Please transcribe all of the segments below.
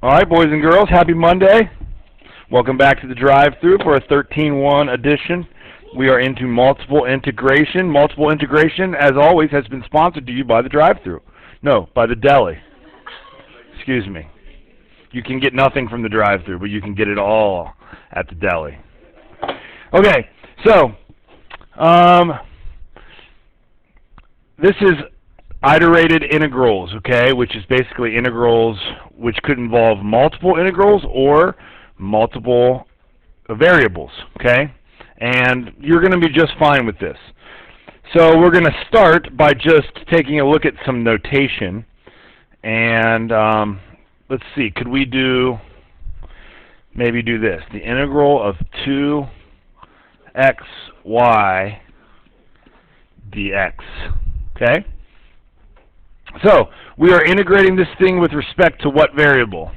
All right, boys and girls, happy Monday. Welcome back to the drive-thru for a 13-1 edition. We are into multiple integration. Multiple integration, as always, has been sponsored to you by the drive-thru. No, by the deli. Excuse me. You can get nothing from the drive-thru, but you can get it all at the deli. Okay, so this is iterated integrals, okay, which is basically integrals which could involve multiple integrals or multiple variables, okay? And you're going to be just fine with this. So we're going to start by just taking a look at some notation. And let's see, could we maybe do this. The integral of 2xy dx, okay? So, we are integrating this thing with respect to what variable?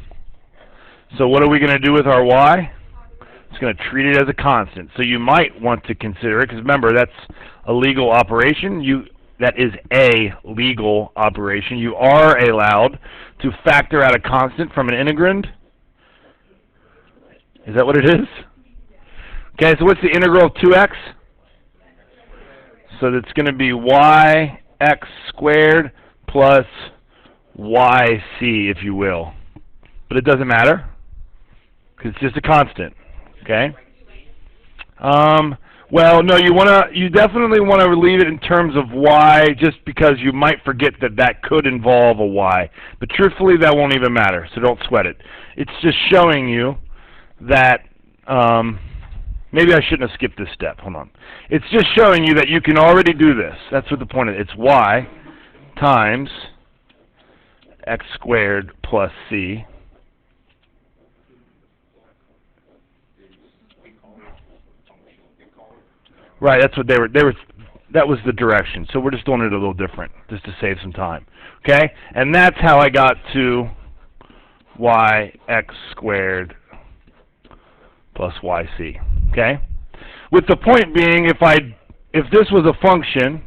So what are we going to do with our y? It's going to treat it as a constant. So you might want to consider it, because remember, that's a legal operation. That is a legal operation. You are allowed to factor out a constant from an integrand. Is that what it is? Okay, so what's the integral of 2x? So that's going to be yx squared plus yc, if you will. But it doesn't matter, because it's just a constant, okay? Well, no, you definitely want to leave it in terms of y, just because you might forget that could involve a y. But truthfully, that won't even matter, so don't sweat it. It's just showing you that, maybe I shouldn't have skipped this step, hold on. It's just showing you that you can already do this. That's what the point is. It's y times x squared plus c right, that's what they were that was the direction. So we're just doing it a little different just to save some time. Okay? And that's how I got to yx squared plus yc. Okay? With the point being, if this was a function,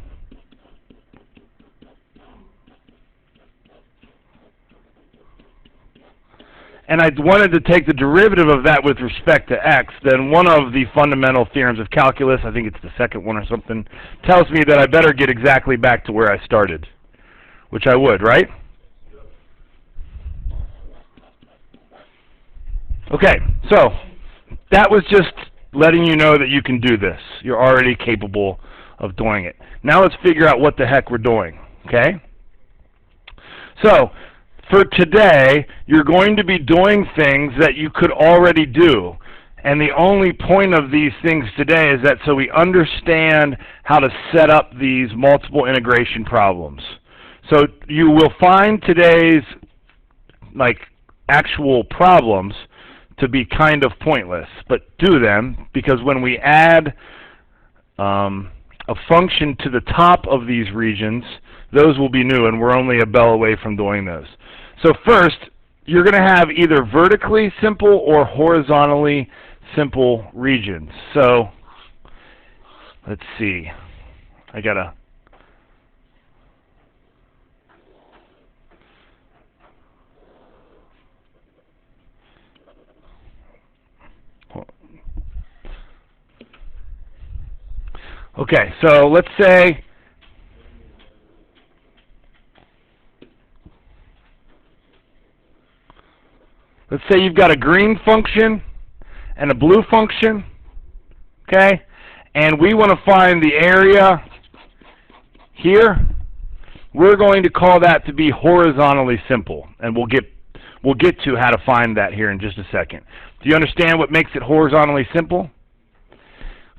and I wanted to take the derivative of that with respect to x, then one of the fundamental theorems of calculus, I think it's the second one or something, tells me that I better get exactly back to where I started, which I would, right? Okay, so that was just letting you know that you can do this. You're already capable of doing it. Now let's figure out what the heck we're doing, okay? So, for today, you're going to be doing things that you could already do. And the only point of these things today is that so we understand how to set up these multiple integration problems. So you will find today's actual problems to be kind of pointless, but do them, because when we add a function to the top of these regions, those will be new, and we're only a bell away from doing those. So first, you're going to have either vertically simple or horizontally simple regions. So let's see. I gotta. Okay, so let's say you've got a green function and a blue function, okay? And we want to find the area here. We're going to call that to be horizontally simple, and we'll get to how to find that here in just a second. Do you understand what makes it horizontally simple?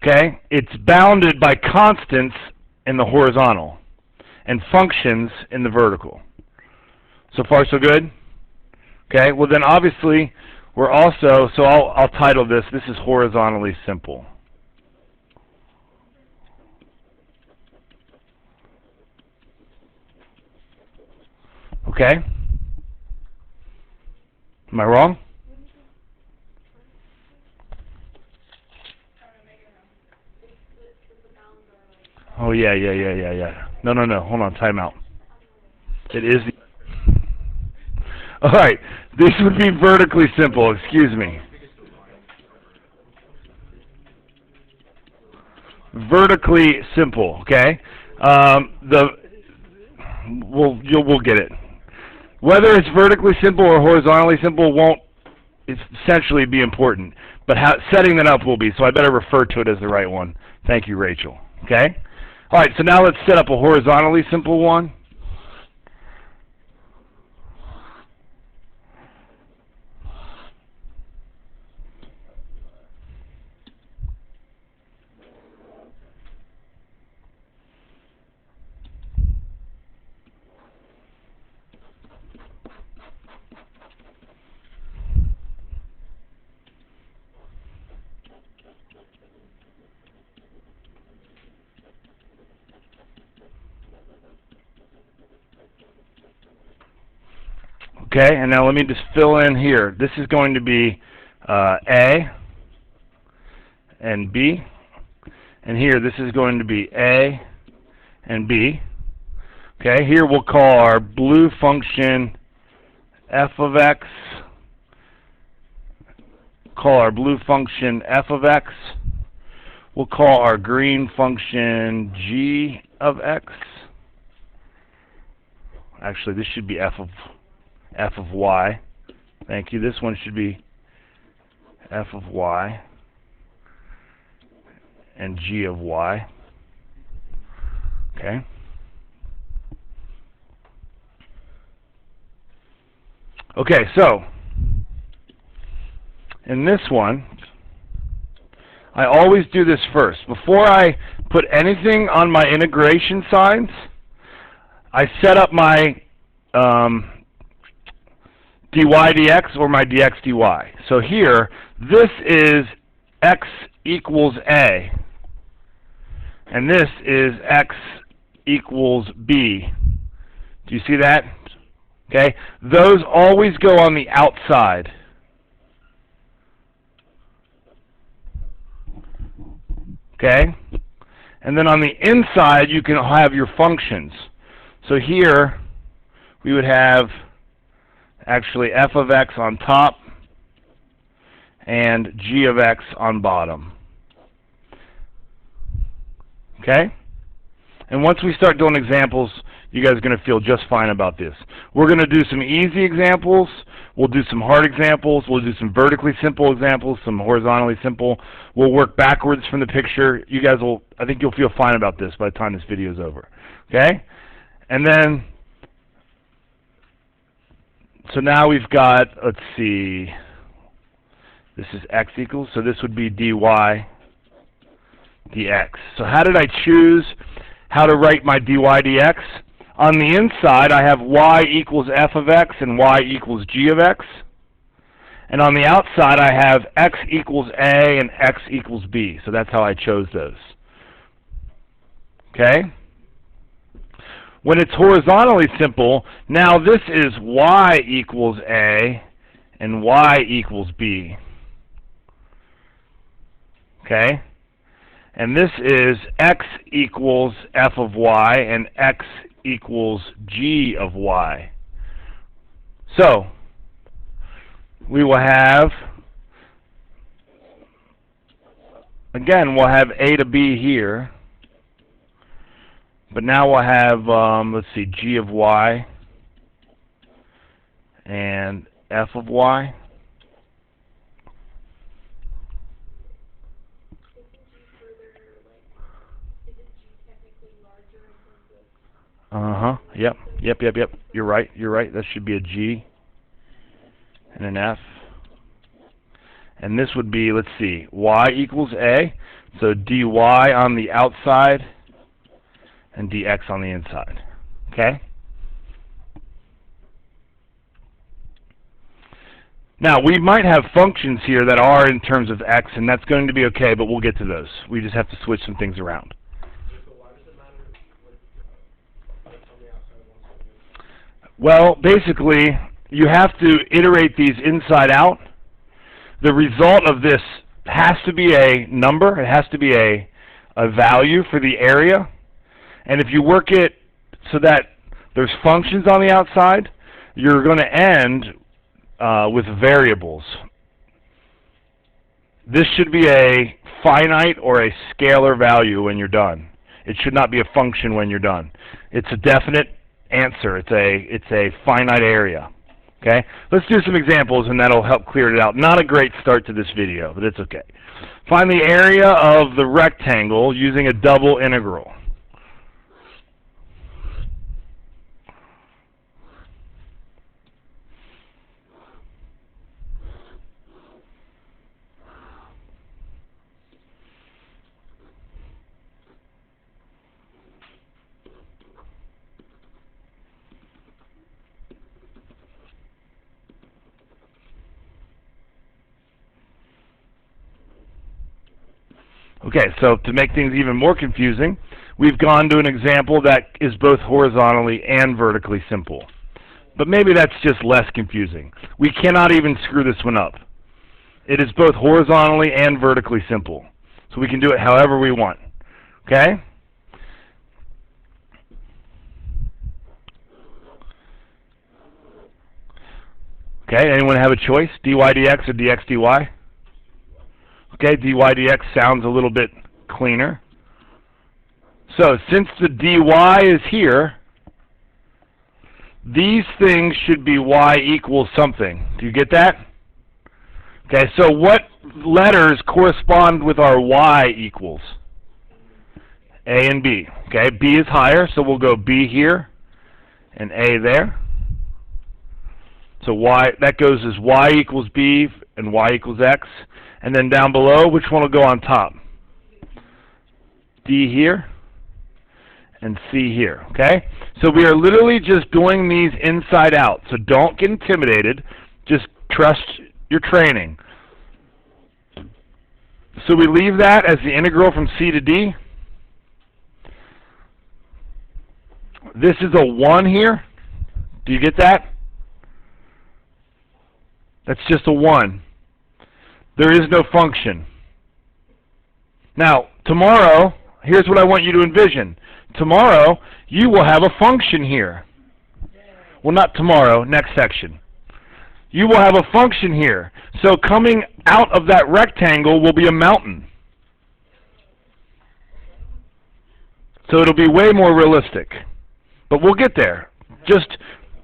Okay? It's bounded by constants in the horizontal and functions in the vertical. So far, so good? Okay, well then obviously we're also, so I'll title this is horizontally simple. Okay? Am I wrong? Oh yeah. No, hold on, time out. It is the All right, this would be vertically simple. Excuse me. Vertically simple. Okay. We'll get it. Whether it's vertically simple or horizontally simple won't essentially be important, but setting that up will be. So I better refer to it as the right one. Thank you, Rachel. Okay. All right. So now let's set up a horizontally simple one. Okay, and now let me just fill in here. This is going to be A and B. And here, this is going to be A and B. Okay, here we'll call our blue function f of x. Call our blue function f of x. We'll call our green function g of x. Actually, this should be f of y. Thank you. This one should be f of y and g of y. Okay. Okay, so in this one, I always do this first. Before I put anything on my integration signs, I set up my dy dx or my dx dy. So here, this is x equals a, and this is x equals b. Do you see that? Okay, those always go on the outside. Okay, and then on the inside you can have your functions. So here we would have actually f of x on top and g of x on bottom. Okay? And once we start doing examples, you guys are going to feel just fine about this. We're going to do some easy examples. We'll do some hard examples. We'll do some vertically simple examples, some horizontally simple. We'll work backwards from the picture. You guys will, I think you'll feel fine about this by the time this video is over. Okay? And then, so now we've got, let's see, this is x equals, so this would be dy dx. So how did I choose how to write my dy dx? On the inside, I have y equals f of x and y equals g of x. And on the outside, I have x equals a and x equals b. So that's how I chose those. Okay? When it's horizontally simple, now this is y equals a and y equals b. Okay? And this is x equals f of y and x equals g of y. So, we will have, again, we'll have a to b here. But now we'll have, let's see, g of y and f of y. Yep. You're right. That should be a G and an F. And this would be, let's see, y equals A. So dy on the outside and dx on the inside. Okay? Now, we might have functions here that are in terms of x, and that's going to be okay, but we'll get to those. We just have to switch some things around. Well, basically, you have to iterate these inside out. The result of this has to be a number. It has to be a value for the area. And if you work it so that there's functions on the outside, you're going to end with variables. This should be a finite or a scalar value when you're done. It should not be a function when you're done. It's a definite answer. It's a finite area. Okay? Let's do some examples and that'll help clear it out. Not a great start to this video, but it's okay. Find the area of the rectangle using a double integral. Okay, so to make things even more confusing, we've gone to an example that is both horizontally and vertically simple. But maybe that's just less confusing. We cannot even screw this one up. It is both horizontally and vertically simple. So we can do it however we want. Okay? Okay, anyone have a choice? dy dx or dx dy? Okay, dy dx sounds a little bit cleaner. So, since the dy is here, these things should be y equals something. Do you get that? Okay, so what letters correspond with our y equals? A and B. Okay, B is higher, so we'll go B here and A there. So y, that goes as y equals B and y equals x. And then down below, which one will go on top? D here and C here, okay? So we are literally just doing these inside out. So don't get intimidated. Just trust your training. So we leave that as the integral from C to D. This is a 1 here. Do you get that? That's just a 1. There is no function. Now, tomorrow, here's what I want you to envision. Tomorrow, you will have a function here. Well, not tomorrow, next section. You will have a function here. So coming out of that rectangle will be a mountain. So it'll be way more realistic. But we'll get there. Just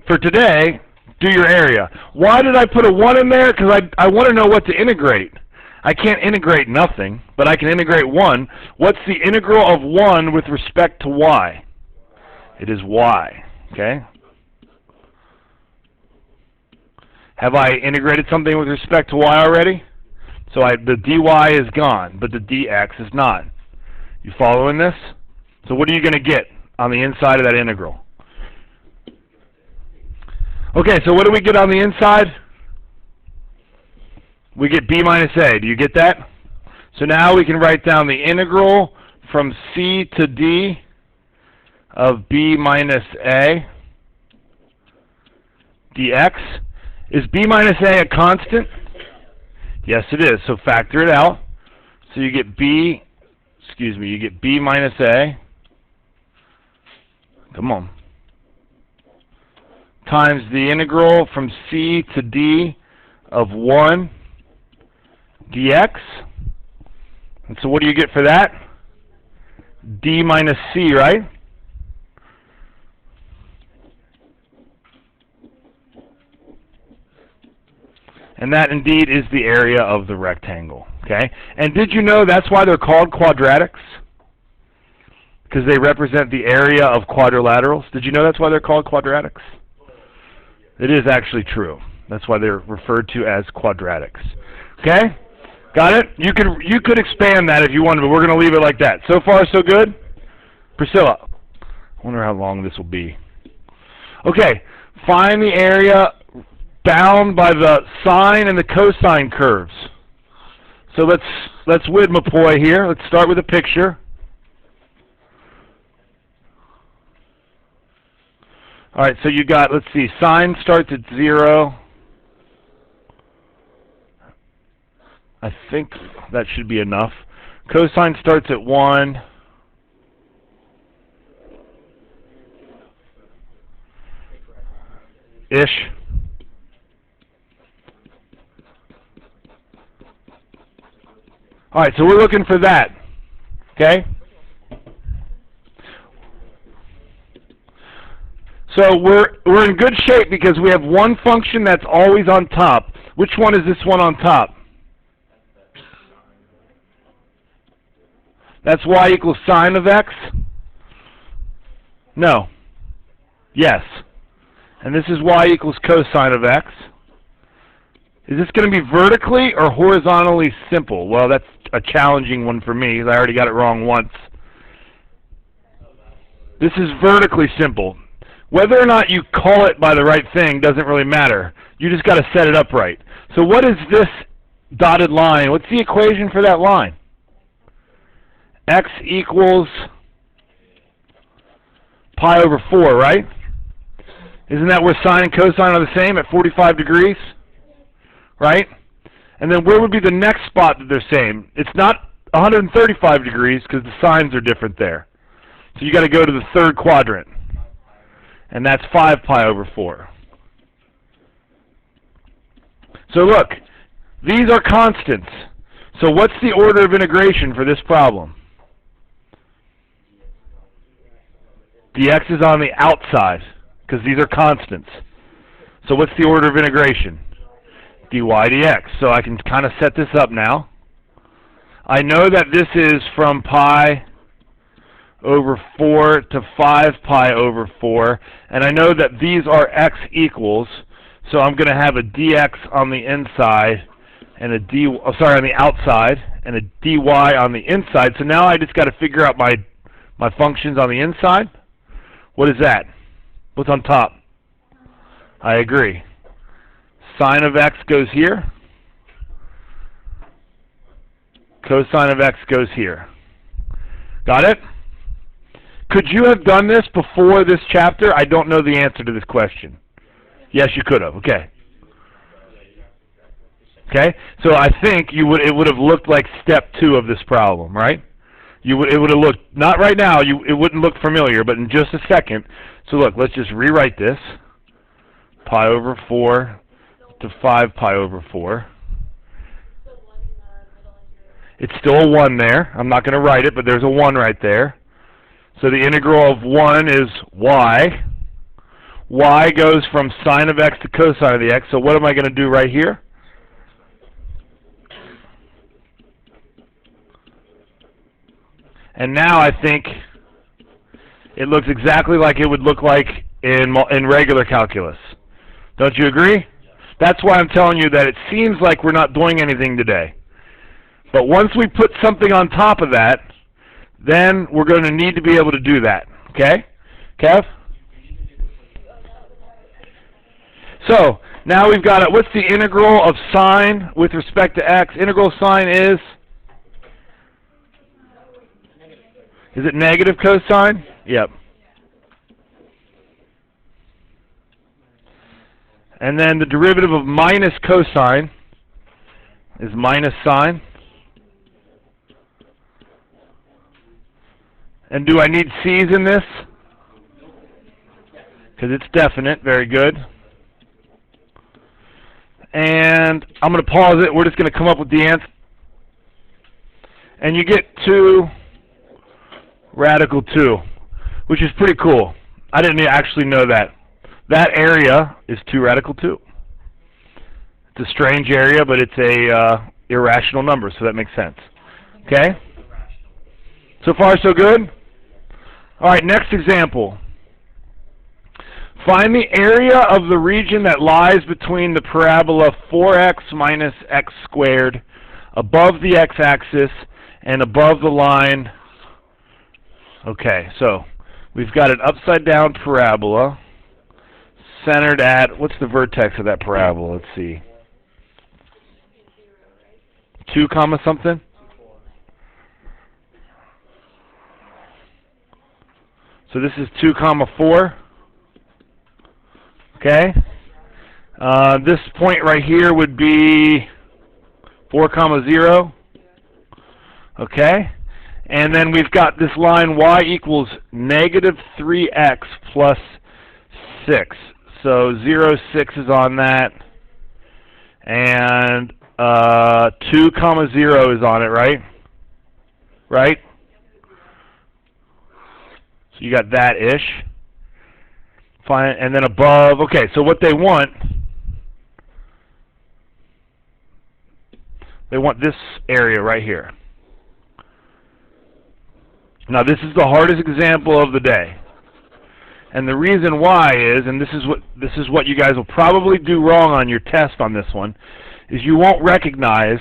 for today, do your area. Why did I put a 1 in there? Because I want to know what to integrate. I can't integrate nothing, but I can integrate 1. What's the integral of 1 with respect to y? It is y. Okay? Have I integrated something with respect to y already? So the dy is gone, but the dx is not. You following this? So what are you going to get on the inside of that integral? Okay, so what do we get on the inside? We get b minus a. Do you get that? So now we can write down the integral from c to d of b minus a dx. Is b minus a constant? Yes, it is. So factor it out. So you get b minus a. Come on. Times the integral from c to d of 1 dx. And so what do you get for that? D minus c, right? And that indeed is the area of the rectangle. Okay? And did you know that's why they're called quadratics? Because they represent the area of quadrilaterals. Did you know that's why they're called quadratics? It is actually true. That's why they're referred to as quadratics. Okay? Got it? You could expand that if you wanted, but we're going to leave it like that. So far, so good? Priscilla. I wonder how long this will be. Okay. Find the area bound by the sine and the cosine curves. So let's Widmapoy here. Let's start with a picture. All right, so you got, let's see, sine starts at 0. I think that should be enough. Cosine starts at 1. ish. All right, so we're looking for that. Okay? So we're in good shape because we have one function that's always on top. Which one is this one on top? That's y equals sine of x? No. Yes. And this is y equals cosine of x. Is this going to be vertically or horizontally simple? Well, that's a challenging one for me because I already got it wrong once. This is vertically simple. Whether or not you call it by the right thing doesn't really matter. You just got to set it up right. So what is this dotted line? What's the equation for that line? X equals pi over 4, right? Isn't that where sine and cosine are the same at 45 degrees? Right? And then where would be the next spot that they're same? It's not 135 degrees because the signs are different there. So you got to go to the third quadrant. And that's 5 pi over 4. So look, these are constants. So what's the order of integration for this problem? Dx is on the outside because these are constants. So what's the order of integration? Dy dx. So I can kind of set this up now. I know that this is from pi over 4 to 5 pi over 4, and I know that these are x equals, so I'm going to have a dx on the inside and a on the outside and a dy on the inside. So now I just got to figure out my functions on the inside. What is that? What's on top? I agree. Sine of x goes here. Cosine of x goes here. Got it? Could you have done this before this chapter? I don't know the answer to this question. Yes, you could have. Okay. Okay? So I think it would have looked like step 2 of this problem, right? It would have looked, not right now, it wouldn't look familiar, but in just a second. So look, let's just rewrite this. Pi over 4 to 5 pi over 4. It's still a 1 there. I'm not going to write it, but there's a 1 right there. So the integral of 1 is y. Y goes from sine of x to cosine of the x. So what am I going to do right here? And now I think it looks exactly like it would look like in regular calculus. Don't you agree? That's why I'm telling you that it seems like we're not doing anything today. But once we put something on top of that, then we're going to need to be able to do that. Okay? Kev? So, now we've got it. What's the integral of sine with respect to x? Integral of sine is it negative cosine? Yep. And then the derivative of minus cosine is minus sine. And do I need c's in this? Because it's definite. Very good. And I'm going to pause it. We're just going to come up with the answer. And you get 2 radical 2, which is pretty cool. I didn't actually know that. That area is 2 radical 2. It's a strange area, but it's a irrational number, so that makes sense. Okay? So far, so good? All right, next example. Find the area of the region that lies between the parabola 4x minus x squared above the x-axis and above the line. Okay, so we've got an upside-down parabola centered at, what's the vertex of that parabola? Let's see. 2 comma something? So this is 2 comma 4. Okay. This point right here would be 4 comma 0. Okay. And then we've got this line y equals negative 3x plus 6. So 0, 6 is on that. And 2, 0 is on it, right? Right? So you got that-ish. Fine. And then above, okay, so what they want this area right here. Now this is the hardest example of the day. And the reason why is, and this is what you guys will probably do wrong on your test on this one, is you won't recognize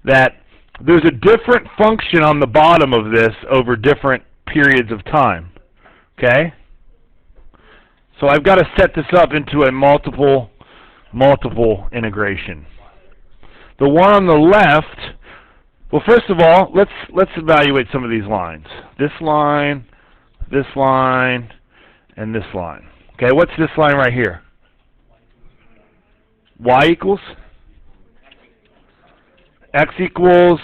that there's a different function on the bottom of this over different periods of time. Okay? So I've got to set this up into a multiple integration. The one on the left, well, first of all, let's evaluate some of these lines. This line, and this line. Okay, what's this line right here? Y equals? X equals,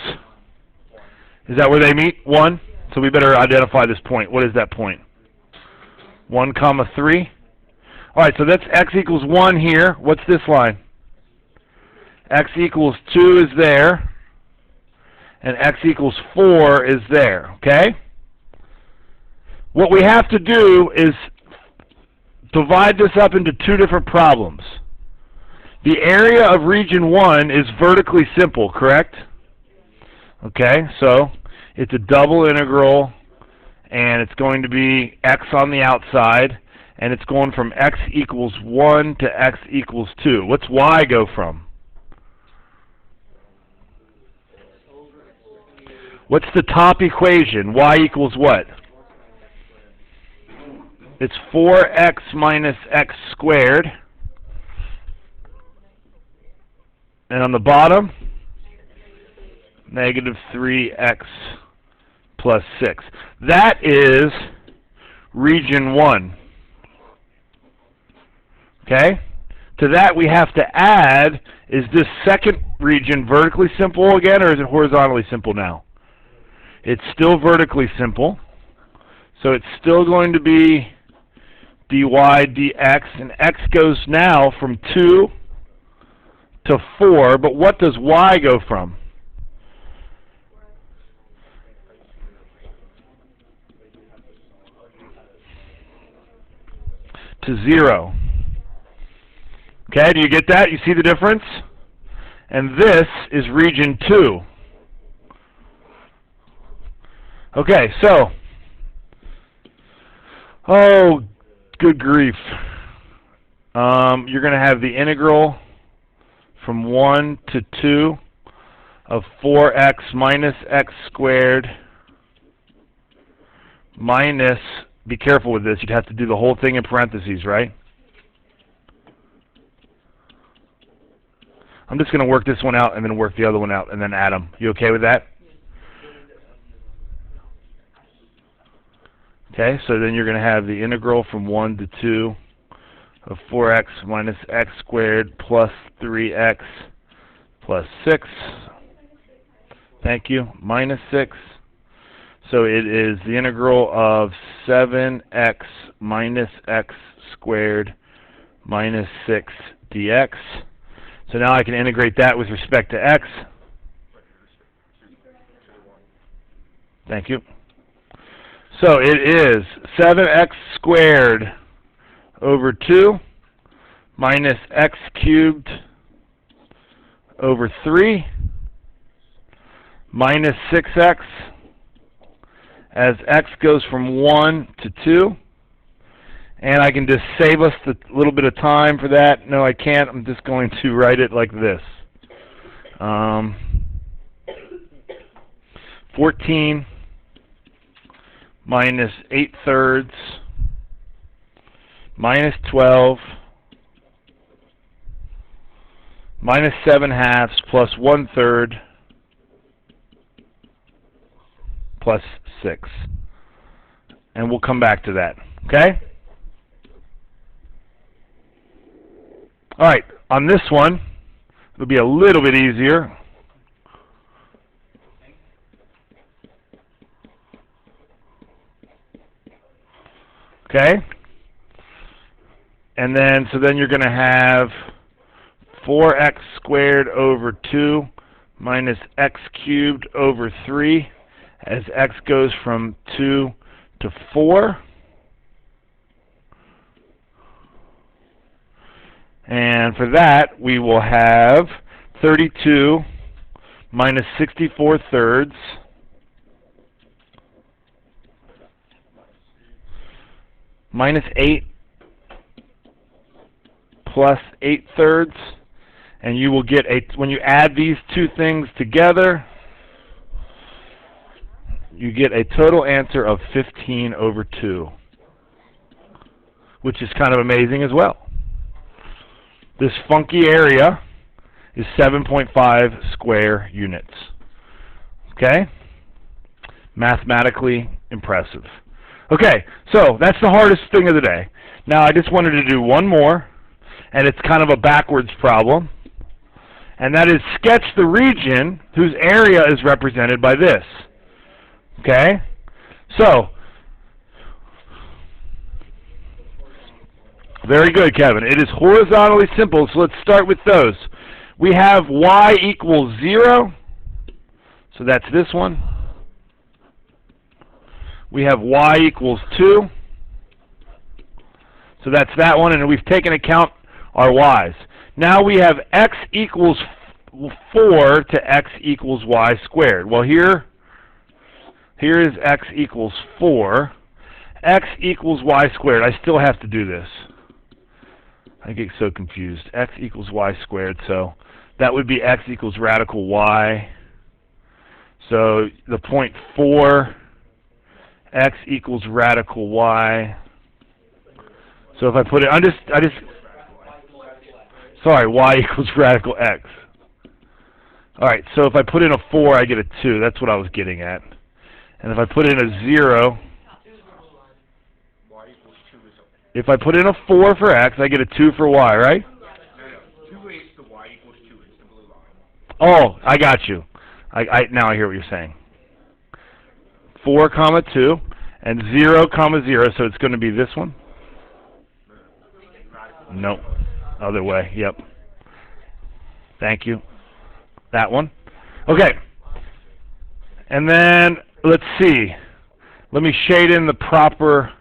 is that where they meet? 1? So we better identify this point. What is that point? 1, 3. All right, so that's x equals 1 here. What's this line? X equals 2 is there, and x equals 4 is there, okay? What we have to do is divide this up into 2 different problems. The area of region 1 is vertically simple, correct? Okay, so it's a double integral, and it's going to be x on the outside, and it's going from x equals 1 to x equals 2. What's y go from? What's the top equation? Y equals what? It's 4x minus x squared. And on the bottom, negative 3x plus 6. That is region 1. Okay? To that we have to add, is this second region vertically simple again, or is it horizontally simple now? It's still vertically simple. So it's still going to be dy dx, and x goes now from 2 to 4, but what does y go from? To 0. Okay, do you get that? You see the difference? And this is region 2. Okay, so, oh, good grief. You're going to have the integral from 1 to 2 of 4x minus x squared minus, be careful with this, you'd have to do the whole thing in parentheses, right? I'm just going to work this one out and then work the other one out and then add them. You okay with that? Okay, so then you're going to have the integral from 1 to 2 of 4x minus x squared plus 3x plus 6. Thank you. Minus 6. So it is the integral of 7x minus x squared minus 6 dx. So now I can integrate that with respect to x. Thank you. So it is 7x squared over 2 minus x cubed over 3 minus 6x as x goes from 1 to 2. And I can just save us a little bit of time for that. No, I can't. I'm just going to write it like this. 14 minus 8/3 minus 12 minus 7/2 plus 1/3 plus 6. And we'll come back to that. Okay? All right, on this one, it'll be a little bit easier. Okay? And then, so then you're going to have 4x squared over 2 minus x cubed over 3 as x goes from 2 to 4. And for that, we will have 32 minus 64 thirds minus 8 plus 8 thirds. And you will get when you add these two things together, you get a total answer of 15 over 2, which is kind of amazing as well. This funky area is 7.5 square units. Okay? Mathematically impressive. Okay, so that's the hardest thing of the day. Now I just wanted to do one more, and it's kind of a backwards problem. And that is sketch the region whose area is represented by this. Okay? So, very good, Kevin. It is horizontally simple, so let's start with those. We have y equals 0, so that's this one. We have y equals 2, so that's that one, and we've taken account our y's. Now we have x equals 4 to x equals y squared. Well, here is x equals 4. X equals y squared. I still have to do this. I get so confused. X equals y squared, so that would be x equals radical y. So the point 4, x equals radical y. So if I put it, sorry, y equals radical x. Alright, so if I put in a 4, I get a 2. That's what I was getting at. And if I put in a 0, if I put in a 4 for x, I get a 2 for y, right? No. 2 is the y equals 2. It's the blue line. Oh, I got you. Now I hear what you're saying. 4 comma 2 and 0 comma 0, so it's going to be this one? No. Other way, yep. Thank you. That one. Okay. And then, let's see. Let me shade in the proper.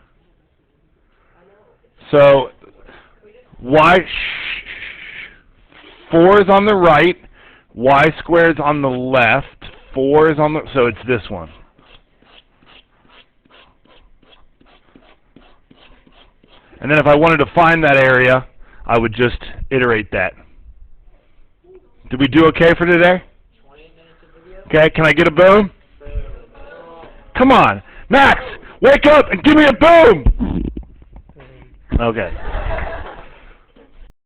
So, 4 is on the right, y squared is on the left, 4 is on the, so it's this one. And then if I wanted to find that area, I would just iterate that. Did we do okay for today? 20 minutes of video. Okay, can I get a boom? Come on, Max, wake up and give me a boom! Okay.